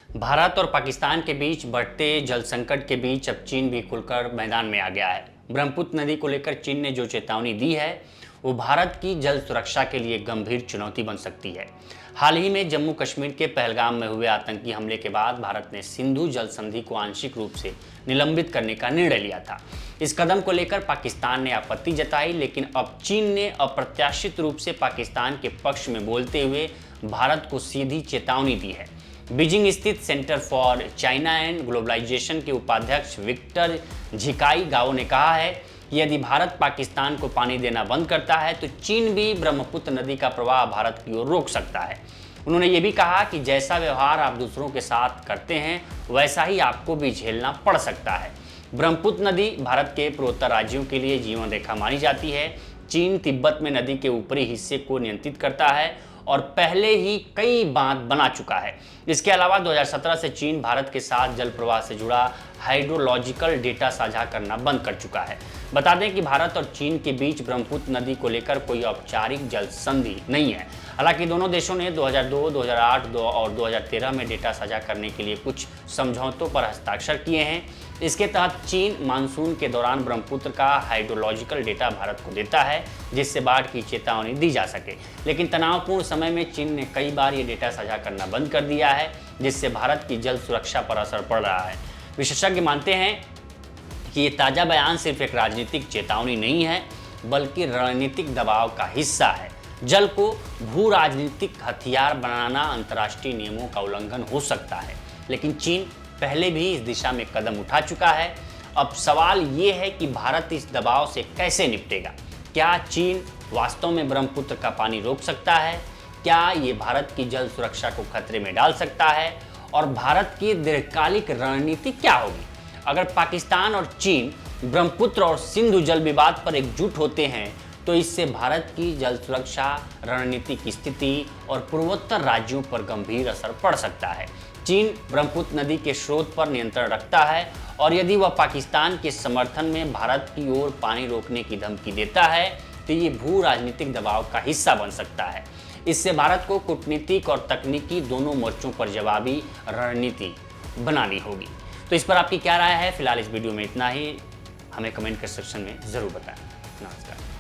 भारत और पाकिस्तान के बीच बढ़ते जल संकट के बीच अब चीन भी खुलकर मैदान में आ गया है। ब्रह्मपुत्र नदी को लेकर चीन ने जो चेतावनी दी है वो भारत की जल सुरक्षा के लिए गंभीर चुनौती बन सकती है। हाल ही में जम्मू कश्मीर के पहलगाम में हुए आतंकी हमले के बाद भारत ने सिंधु जल संधि को आंशिक रूप से निलंबित करने का निर्णय लिया था। इस कदम को लेकर पाकिस्तान ने आपत्ति जताई, लेकिन अब चीन ने अप्रत्याशित रूप से पाकिस्तान के पक्ष में बोलते हुए भारत को सीधी चेतावनी दी है। बीजिंग स्थित Center for China and Globalization के उपाध्यक्ष विक्टर झिकाई गाओ ने कहा है कि यदि भारत पाकिस्तान को पानी देना बंद करता है तो चीन भी ब्रह्मपुत्र नदी का प्रवाह भारत की ओर रोक सकता है। उन्होंने ये भी कहा कि जैसा व्यवहार आप दूसरों के साथ करते हैं वैसा ही आपको भी झेलना पड़ सकता है। ब्रह्मपुत्र नदी भारत के पूर्वोत्तर राज्यों के लिए जीवन रेखा मानी जाती है। चीन तिब्बत में नदी के ऊपरी हिस्से को नियंत्रित करता है और पहले ही कई बांध बना चुका है। इसके अलावा 2017 से चीन भारत के साथ जल प्रवाह से जुड़ा हाइड्रोलॉजिकल डेटा साझा करना बंद कर चुका है। बता दें कि भारत और चीन के बीच ब्रह्मपुत्र नदी को लेकर कोई औपचारिक जल संधि नहीं है। हालांकि दोनों देशों ने 2002, 2008 और 2013 में डेटा साझा करने के लिए कुछ समझौतों पर हस्ताक्षर किए हैं। इसके तहत चीन मानसून के दौरान ब्रह्मपुत्र का हाइड्रोलॉजिकल डेटा भारत को देता है, जिससे बाढ़ की चेतावनी दी जा सके। लेकिन तनावपूर्ण समय में चीन ने कई बार ये डेटा साझा करना बंद कर दिया है, जिससे भारत की जल सुरक्षा पर असर पड़ रहा है। विशेषज्ञ मानते हैं कि ये ताज़ा बयान सिर्फ एक राजनीतिक चेतावनी नहीं है, बल्कि रणनीतिक दबाव का हिस्सा है। जल को भू राजनीतिक हथियार बनाना अंतर्राष्ट्रीय नियमों का उल्लंघन हो सकता है, लेकिन चीन पहले भी इस दिशा में कदम उठा चुका है। अब सवाल ये है कि भारत इस दबाव से कैसे निपटेगा। क्या चीन वास्तव में ब्रह्मपुत्र का पानी रोक सकता है? क्या ये भारत की जल सुरक्षा को खतरे में डाल सकता है? और भारत की दीर्घकालिक रणनीति क्या होगी? अगर पाकिस्तान और चीन ब्रह्मपुत्र और सिंधु जल विवाद पर एकजुट होते हैं तो इससे भारत की जल सुरक्षा रणनीति की स्थिति और पूर्वोत्तर राज्यों पर गंभीर असर पड़ सकता है। चीन ब्रह्मपुत्र नदी के स्रोत पर नियंत्रण रखता है और यदि वह पाकिस्तान के समर्थन में भारत की ओर पानी रोकने की धमकी देता है तो ये भू राजनीतिक दबाव का हिस्सा बन सकता है। इससे भारत को कूटनीतिक और तकनीकी दोनों मोर्चों पर जवाबी रणनीति बनानी होगी। तो इस पर आपकी क्या राय है? फिलहाल इस वीडियो में इतना ही। हमें कमेंट कर सेक्शन में ज़रूर बताएं। नमस्कार।